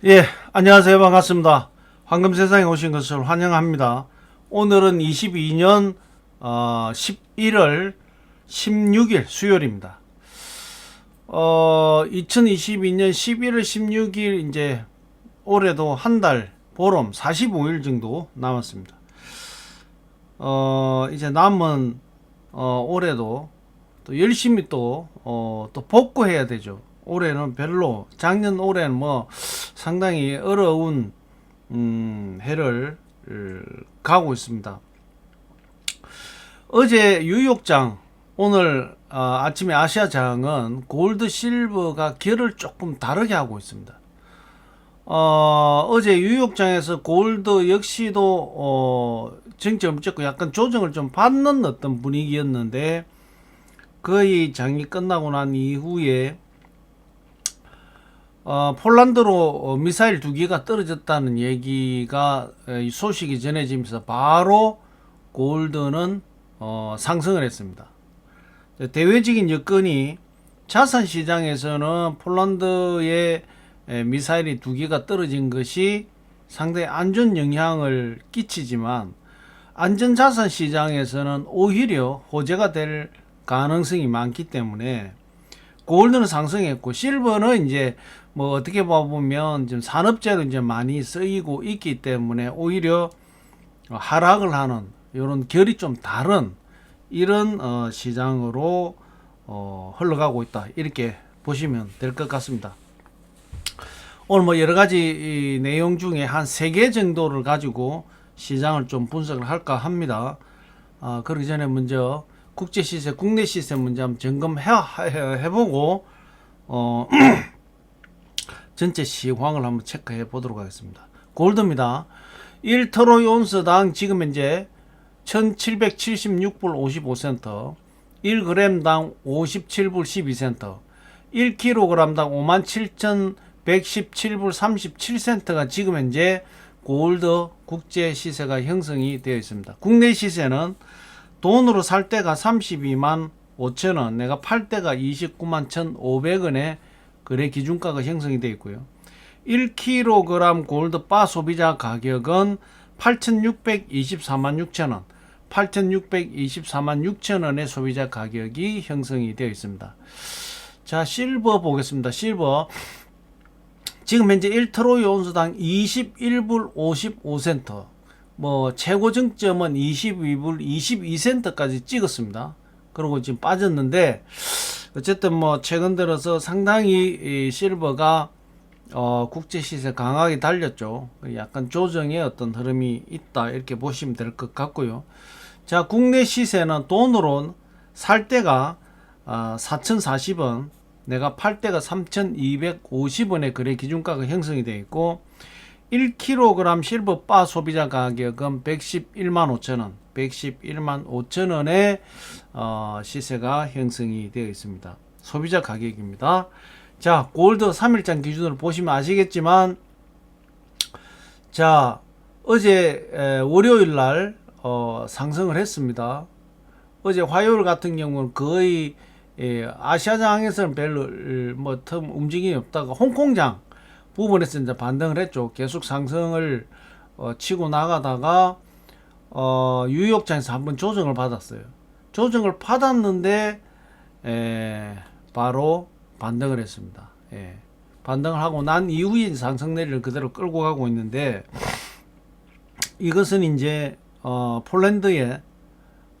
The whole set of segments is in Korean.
예, 안녕하세요. 반갑습니다. 황금세상에 오신 것을 환영합니다. 오늘은 22년 11월 16일 수요일입니다. 2022년 11월 16일 이제 올해도 한 달 보름 45일 정도 남았습니다. 이제 남은 올해도 또 열심히 또 복구해야 되죠. 올해는 별로 작년 올해는 뭐 상당히 어려운 해를 가고 있습니다. 어제 뉴욕장 오늘 아침에 아시아장은 골드 실버가 결을 조금 다르게 하고 있습니다. 어제 뉴욕장에서 골드 역시도 정점을 찍고 약간 조정을 좀 받는 어떤 분위기였는데 거의 장이 끝나고 난 이후에 폴란드로 미사일 2개가 떨어졌다는 얘기가 소식이 전해지면서 바로 골드는 상승을 했습니다. 대외적인 여건이 자산 시장에서는 폴란드의 미사일이 2개가 떨어진 것이 상당히 안전 영향을 끼치지만 안전자산 시장에서는 오히려 호재가 될 가능성이 많기 때문에 골드는 상승했고 실버는 이제 뭐 어떻게 보면 좀 산업재로 이제 많이 쓰이고 있기 때문에 오히려 하락을 하는 이런 결이 좀 다른 이런 시장으로 흘러가고 있다 이렇게 보시면 될 것 같습니다. 오늘 뭐 여러 가지 내용 중에 한 3개 정도를 가지고 시장을 좀 분석을 할까 합니다. 그러기 전에 먼저 국제 시세, 국내 시세 먼저 한번 점검해보고 전체 시황을 한번 체크해 보도록 하겠습니다. 골드입니다. 1트로이 온스당 지금 현재 1776불 55센트, 1g당 57불 12센트, 1kg당 57,117불 37센트가 지금 현재 골드 국제 시세가 형성이 되어 있습니다. 국내 시세는 돈으로 살 때가 32만 5천원, 내가 팔 때가 29만 1,500원에 거래 기준가가 형성이 되어 있고요. 1kg 골드 바 소비자 가격은 8,624만 6천원, 8,624만 6천원의 소비자 가격이 형성이 되어 있습니다. 자, 실버 보겠습니다. 실버. 지금 현재 1트로이 온수당 21불 55센트. 뭐 최고 정점은 22불 22센트까지 찍었습니다. 그리고 지금 빠졌는데 어쨌든 뭐 최근 들어서 상당히 이 실버가 국제 시세 강하게 달렸죠. 약간 조정의 어떤 흐름이 있다 이렇게 보시면 될 것 같고요. 자, 국내 시세는 돈으로 살 때가 4,040원, 내가 팔 때가 3,250원의 거래 기준가가 형성이 되어 있고 1kg 실버 바 소비자 가격은 111만 5천원, 111만 5천원의 시세가 형성이 되어 있습니다. 소비자 가격입니다. 자, 골드 3일장 기준으로 보시면 아시겠지만, 자, 어제 월요일 날 상승을 했습니다. 어제 화요일 같은 경우는 거의 아시아장에서는 별로 뭐 움직임이 없다가 홍콩장 부분에서 이제 반등을 했죠. 계속 상승을 치고 나가다가 뉴욕장에서 한번 조정을 받았어요. 조정을 받았는데 바로 반등을 했습니다. 반등을 하고 난 이후에 상승 내리를 그대로 끌고 가고 있는데 이것은 이제 폴란드에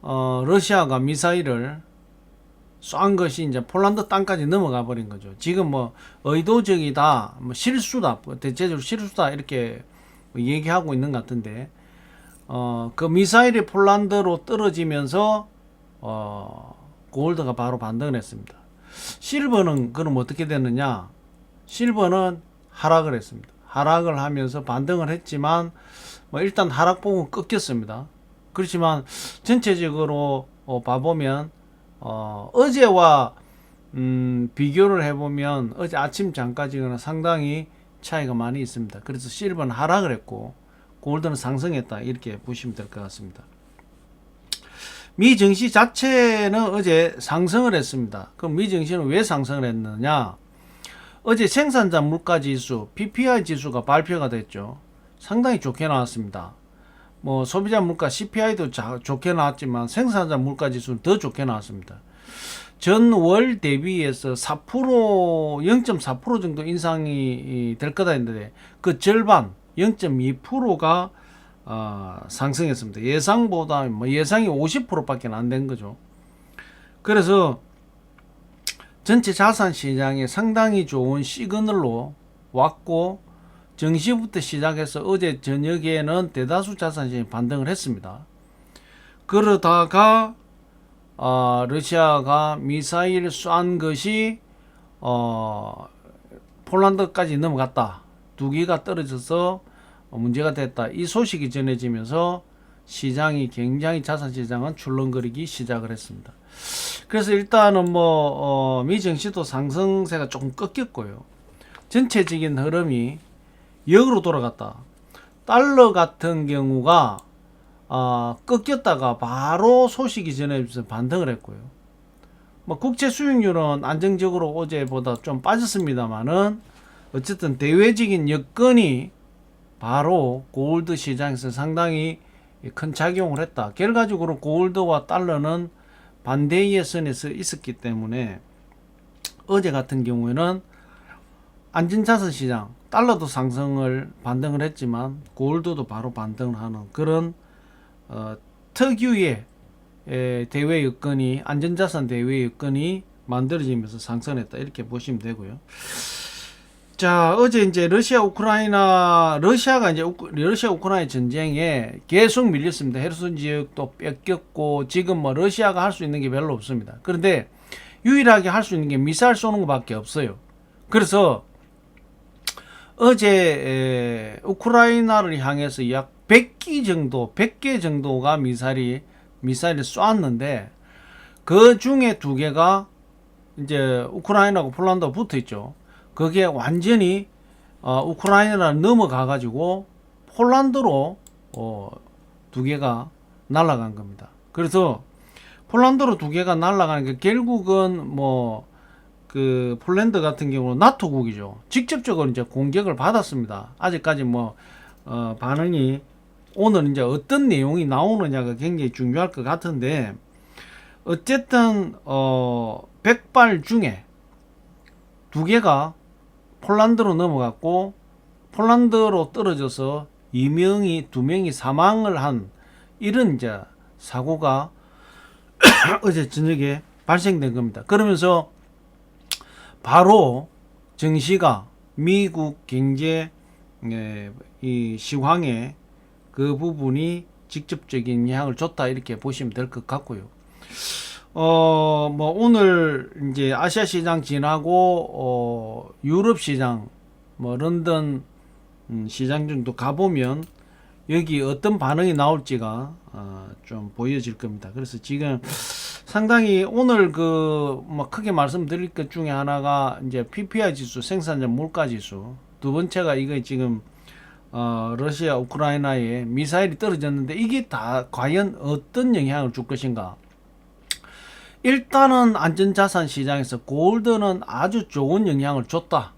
러시아가 미사일을 쏜 것이 이제 폴란드 땅까지 넘어가 버린 거죠. 지금 뭐 의도적이다, 뭐 실수다, 대체적으로 실수다 이렇게 얘기하고 있는 것 같은데 그 미사일이 폴란드로 떨어지면서 골드가 바로 반등을 했습니다. 실버는 그럼 어떻게 됐느냐? 실버는 하락을 했습니다. 하락을 하면서 반등을 했지만 뭐 일단 하락폭은 꺾였습니다. 그렇지만 전체적으로 봐보면 어제와 비교를 해보면 어제 아침 장까지는 상당히 차이가 많이 있습니다. 그래서 실버는 하락을 했고 골드는 상승했다 이렇게 보시면 될 것 같습니다. 미 증시 자체는 어제 상승을 했습니다. 그럼 미 증시는 왜 상승을 했느냐? 어제 생산자 물가 지수 PPI 지수가 발표가 됐죠. 상당히 좋게 나왔습니다. 뭐 소비자 물가 CPI도 좋게 나왔지만 생산자 물가 지수는 더 좋게 나왔습니다. 전월 대비해서 4% 0.4% 정도 인상이 될 거다 했는데 그 절반 0.2%가 상승했습니다. 예상보다 뭐 예상이 50%밖에 안 된 거죠. 그래서 전체 자산 시장에 상당히 좋은 시그널로 왔고, 정시부터 시작해서 어제 저녁에는 대다수 자산 시장이 반등을 했습니다. 그러다가 러시아가 미사일 쏜 것이 폴란드까지 넘어갔다. 두 기가 떨어져서 문제가 됐다. 이 소식이 전해지면서 시장이 굉장히 자산 시장은 출렁거리기 시작을 했습니다. 그래서 일단은 미 증시도 상승세가 조금 꺾였고요. 전체적인 흐름이 역으로 돌아갔다. 달러 같은 경우가 꺾였다가 바로 소식이 전해지면서 반등을 했고요. 뭐 국채 수익률은 안정적으로 어제보다 좀 빠졌습니다만은 어쨌든 대외적인 여건이 바로 골드 시장에서 상당히 큰 작용을 했다. 결과적으로 골드와 달러는 반대의 선에서 있었기 때문에 어제 같은 경우에는 안전자산 시장, 달러도 상승을 반등을 했지만 골드도 바로 반등을 하는 그런 특유의 대외 여건이, 안전자산 대외 여건이 만들어지면서 상승했다, 이렇게 보시면 되고요. 자, 어제 이제 러시아 우크라이나 전쟁에 계속 밀렸습니다. 헤르손 지역도 뺏겼고 지금 뭐 러시아가 할 수 있는 게 별로 없습니다. 그런데 유일하게 할 수 있는 게 미사일 쏘는 것밖에 없어요. 그래서 어제 우크라이나를 향해서 약 100개 정도가 미사일을 쏘았는데 그 중에 2개가 이제 우크라이나하고 폴란드가 붙어 있죠. 그게 완전히 우크라이나를 넘어가 가지고 폴란드로 2개가 날아간 겁니다. 그래서 폴란드로 2개가 날아가는 게 결국은 그 폴란드 같은 경우는 나토국이죠. 직접적으로 이제 공격을 받았습니다. 아직까지 반응이 오늘 이제 어떤 내용이 나오느냐가 굉장히 중요할 것 같은데, 어쨌든 100발 중에 2개가 폴란드로 넘어갔고 폴란드로 떨어져서 2명이 사망을 한 이런 이제 사고가 어제 저녁에 발생된 겁니다. 그러면서 바로 증시가 미국 경제 이 시황에 그 부분이 직접적인 영향을 줬다, 이렇게 보시면 될 것 같고요. 오늘 이제 아시아 시장 지나고 유럽 시장, 런던 시장 정도 가보면 여기 어떤 반응이 나올지가 좀 보여질 겁니다. 그래서 지금 상당히 오늘 크게 말씀드릴 것 중에 하나가 이제 PPI 지수, 생산자 물가 지수, 두 번째가 이거 지금 러시아 우크라이나에 미사일이 떨어졌는데 이게 다 과연 어떤 영향을 줄 것인가. 일단은 안전자산 시장에서 골드는 아주 좋은 영향을 줬다.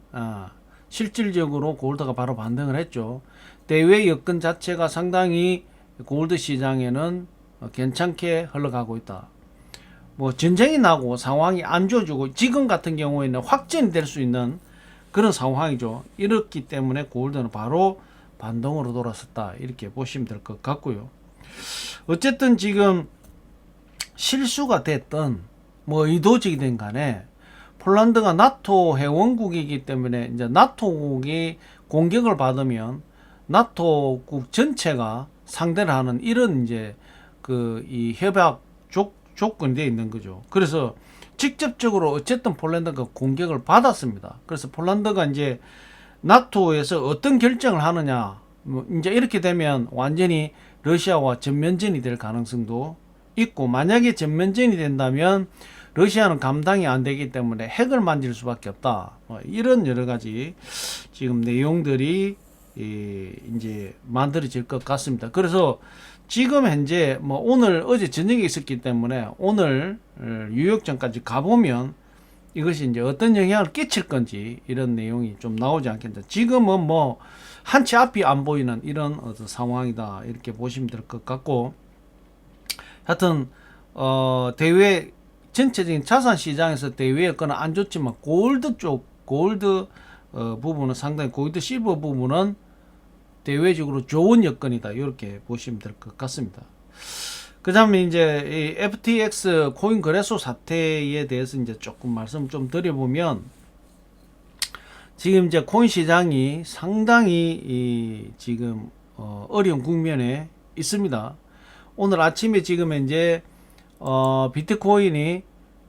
실질적으로 골드가 바로 반등을 했죠. 대외 여건 자체가 상당히 골드 시장에는 괜찮게 흘러가고 있다. 전쟁이 나고 상황이 안 좋아지고 지금 같은 경우에는 확전이 될 수 있는 그런 상황이죠. 이렇기 때문에 골드는 바로 반등으로 돌아섰다, 이렇게 보시면 될 것 같고요. 어쨌든 지금 실수가 됐든 의도적이든 간에 폴란드가 나토 회원국이기 때문에 이제 나토국이 공격을 받으면 나토국 전체가 상대를 하는 이런 이제 이 협약 조건이 되어 있는 거죠. 그래서 직접적으로 어쨌든 폴란드가 공격을 받았습니다. 그래서 폴란드가 이제 나토에서 어떤 결정을 하느냐, 이제 이렇게 되면 완전히 러시아와 전면전이 될 가능성도 있고, 만약에 전면전이 된다면 러시아는 감당이 안 되기 때문에 핵을 만질 수밖에 없다. 이런 여러 가지 지금 내용들이 이제 만들어질 것 같습니다. 그래서 지금 현재 오늘 어제 저녁에 있었기 때문에 오늘 뉴욕전까지 가보면 이것이 이제 어떤 영향을 끼칠 건지 이런 내용이 좀 나오지 않겠나. 지금은 뭐 한치 앞이 안 보이는 이런 어떤 상황이다 이렇게 보시면 될 것 같고, 하여튼 대외 전체적인 자산 시장에서 대외 여건은 안 좋지만 골드 부분은 상당히, 골드 실버 부분은 대외적으로 좋은 여건이다 이렇게 보시면 될 것 같습니다. 그 다음에 이제 이 FTX 코인 거래소 사태에 대해서 이제 조금 말씀 좀 드려보면, 지금 이제 코인 시장이 상당히 지금 어려운 국면에 있습니다. 오늘 아침에 지금 이제 비트코인이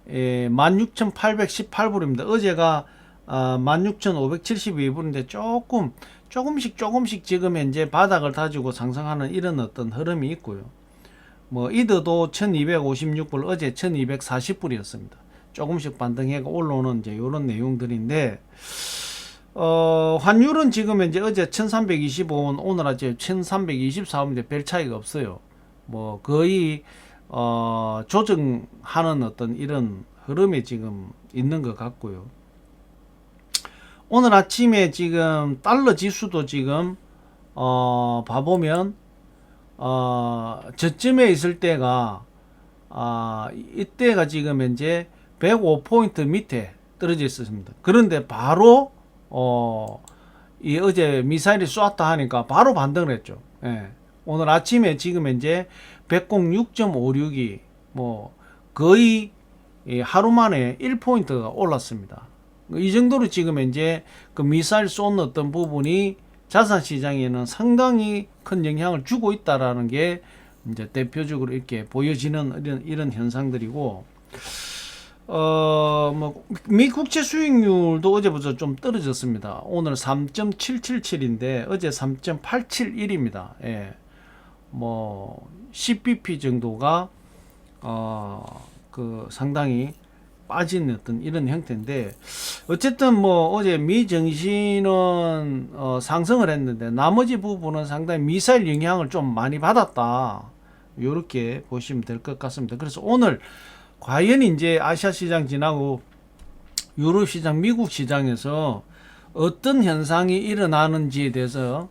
16,818불입니다. 어제가 16,572불인데 조금씩 지금 현재 바닥을 다지고 상승하는 이런 어떤 흐름이 있고요. 뭐 이더도 1256불, 어제 1240불이었습니다. 조금씩 반등해가 올라오는 이제 이런 내용들인데, 환율은 지금 이제 어제 1325원, 오늘 아침 1324원인데 별 차이가 없어요. 뭐 거의 조정하는 어떤 이런 흐름이 지금 있는 것 같고요. 오늘 아침에 지금 달러 지수도 지금 봐보면 저쯤에 있을 때가 이때가 지금 현재 105포인트 밑에 떨어져 있었습니다. 그런데 바로 이 어제 미사일이 쏘았다 하니까 바로 반등을 했죠. 예. 오늘 아침에 지금 현재 106.56이 뭐 거의 하루 만에 1포인트가 올랐습니다. 이 정도로 지금 현재 그 미사일 쏜 어떤 부분이 자산 시장에는 상당히 큰 영향을 주고 있다라는 게 이제 대표적으로 이렇게 보여지는 이런 현상들이고, 뭐 미 국채 수익률도 어제부터 좀 떨어졌습니다. 오늘 3.777인데 어제 3.871입니다. 예. 뭐 10bp 정도가 그 상당히 빠진 어떤 이런 형태인데, 어쨌든 뭐 어제 미 증시는 상승을 했는데 나머지 부분은 상당히 미사일 영향을 좀 많이 받았다 이렇게 보시면 될 것 같습니다. 그래서 오늘 과연 이제 아시아 시장 지나고 유럽 시장, 미국 시장에서 어떤 현상이 일어나는지에 대해서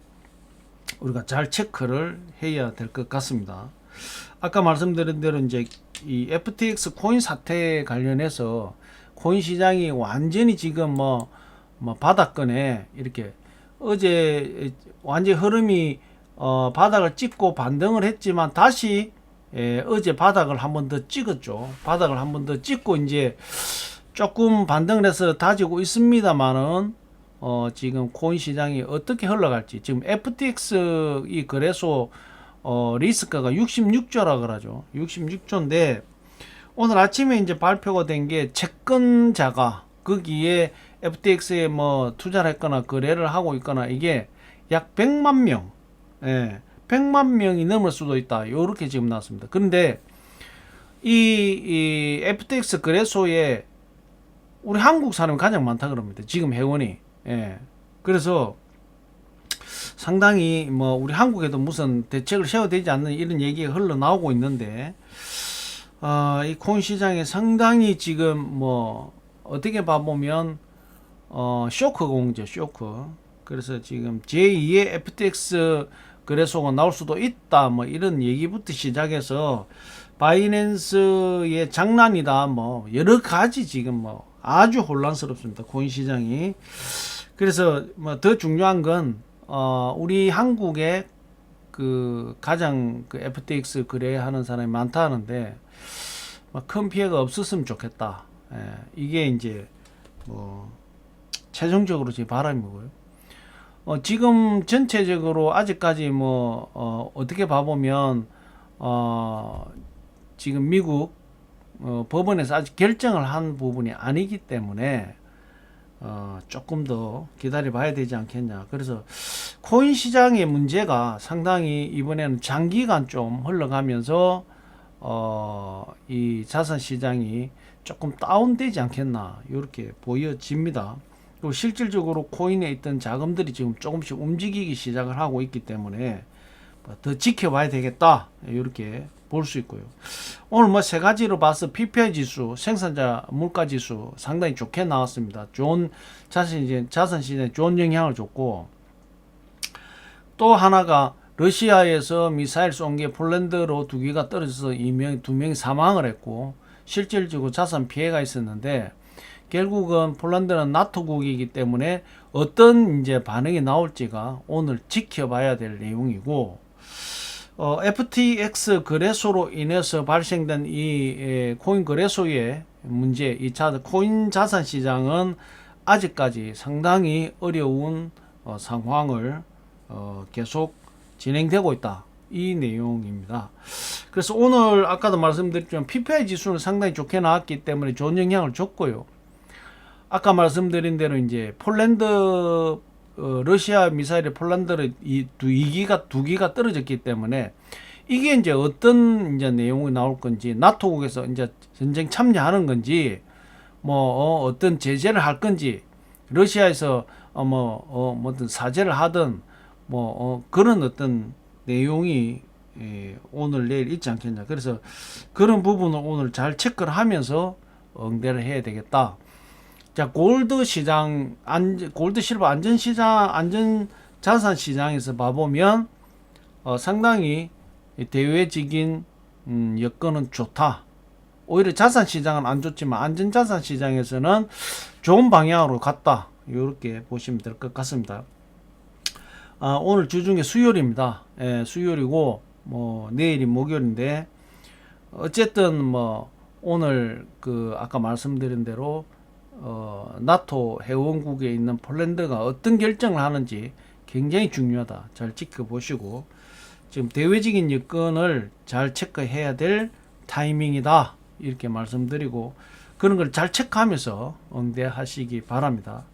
우리가 잘 체크를 해야 될 것 같습니다. 아까 말씀드린 대로 이제 이 FTX 코인 사태 관련해서 코인 시장이 완전히 지금 뭐 바닥권에 이렇게 어제 완전 흐름이 바닥을 찍고 반등을 했지만 다시 어제 바닥을 한 번 더 찍었죠. 바닥을 한 번 더 찍고 이제 조금 반등을 해서 다지고 있습니다만은 지금 코인 시장이 어떻게 흘러갈지, 지금 FTX 이 거래소 리스크가 66조라 그러죠. 66조인데 오늘 아침에 이제 발표가 된 게 채권자가 거기에 FTX에 뭐 투자를 했거나 거래를 하고 있거나 이게 약 100만 명, 100만 명이 넘을 수도 있다. 요렇게 지금 나왔습니다. 그런데 이 FTX 거래소에 우리 한국 사람이 가장 많다 그럽니다. 지금 회원이. 그래서 상당히 뭐 우리 한국에도 무슨 대책을 세워야 되지 않는 이런 얘기가 흘러나오고 있는데, 이 코인 시장에 상당히 지금 뭐 어떻게 봐보면 쇼크가 온 거죠. 쇼크. 그래서 지금 제2의 FTX 거래소가 나올 수도 있다 뭐 이런 얘기부터 시작해서 바이낸스의 장난이다 뭐 여러 가지 지금 뭐 아주 혼란스럽습니다. 코인 시장이. 그래서 뭐 더 중요한 건 우리 한국에 그 가장 그 FTX 거래하는 사람이 많다 하는데 큰 피해가 없었으면 좋겠다. 이게 이제 뭐 최종적으로 제 바람이고요. 지금 전체적으로 아직까지 뭐 어떻게 봐보면 지금 미국 법원에서 아직 결정을 한 부분이 아니기 때문에 조금 더 기다려 봐야 되지 않겠냐. 그래서 코인 시장의 문제가 상당히 이번에는 장기간 좀 흘러가면서 이 자산 시장이 조금 다운되지 않겠나 이렇게 보여집니다. 그리고 실질적으로 코인에 있던 자금들이 지금 조금씩 움직이기 시작을 하고 있기 때문에 더 지켜봐야 되겠다 이렇게 볼 수 있고요. 오늘 뭐 세 가지로 봐서 PPI 지수, 생산자 물가 지수 상당히 좋게 나왔습니다. 좋은 자산 시장에 좋은 영향을 줬고, 또 하나가 러시아에서 미사일 쏜 게 폴란드로 2개가 떨어져서 2명이 사망을 했고 실질적으로 자산 피해가 있었는데, 결국은 폴란드는 나토국이기 때문에 어떤 이제 반응이 나올지가 오늘 지켜봐야 될 내용이고, FTX 거래소로 인해서 발생된 이 코인 거래소의 문제, 이 코인 자산 시장은 아직까지 상당히 어려운 상황을 계속 진행되고 있다, 이 내용입니다. 그래서 오늘 아까도 말씀드렸지만 PPI 지수는 상당히 좋게 나왔기 때문에 좋은 영향을 줬고요. 아까 말씀드린 대로 이제 폴란드 러시아 미사일이 폴란드로 2기가 떨어졌기 때문에 이게 이제 어떤 이제 내용이 나올 건지, 나토국에서 이제 전쟁 참여하는 건지, 뭐 어떤 제재를 할 건지, 러시아에서 뭐든 사죄를 하든 그런 어떤 내용이 오늘 내일 있지 않겠냐. 그래서 그런 부분을 오늘 잘 체크를 하면서 응대를 해야 되겠다. 자, 골드 시장, 골드 실버 안전 자산 시장에서 봐보면 상당히 대외적인 여건은 좋다. 오히려 자산 시장은 안 좋지만 안전 자산 시장에서는 좋은 방향으로 갔다, 이렇게 보시면 될 것 같습니다. 오늘 주중에 수요일입니다. 수요일이고 내일이 목요일인데, 어쨌든 오늘 아까 말씀드린 대로 나토 회원국에 있는 폴란드가 어떤 결정을 하는지 굉장히 중요하다. 잘 지켜보시고, 지금 대외적인 여건을 잘 체크해야 될 타이밍이다, 이렇게 말씀드리고, 그런 걸 잘 체크하면서 응대하시기 바랍니다.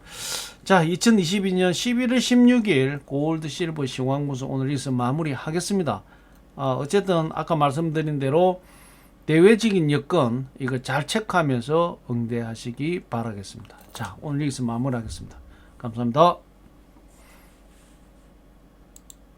자, 2022년 11월 16일 골드 실버 시황분석 오늘 여기서 마무리하겠습니다. 어쨌든 아까 말씀드린 대로 대외적인 여건 이거 잘 체크하면서 응대하시기 바라겠습니다. 자, 오늘 여기서 마무리하겠습니다. 감사합니다.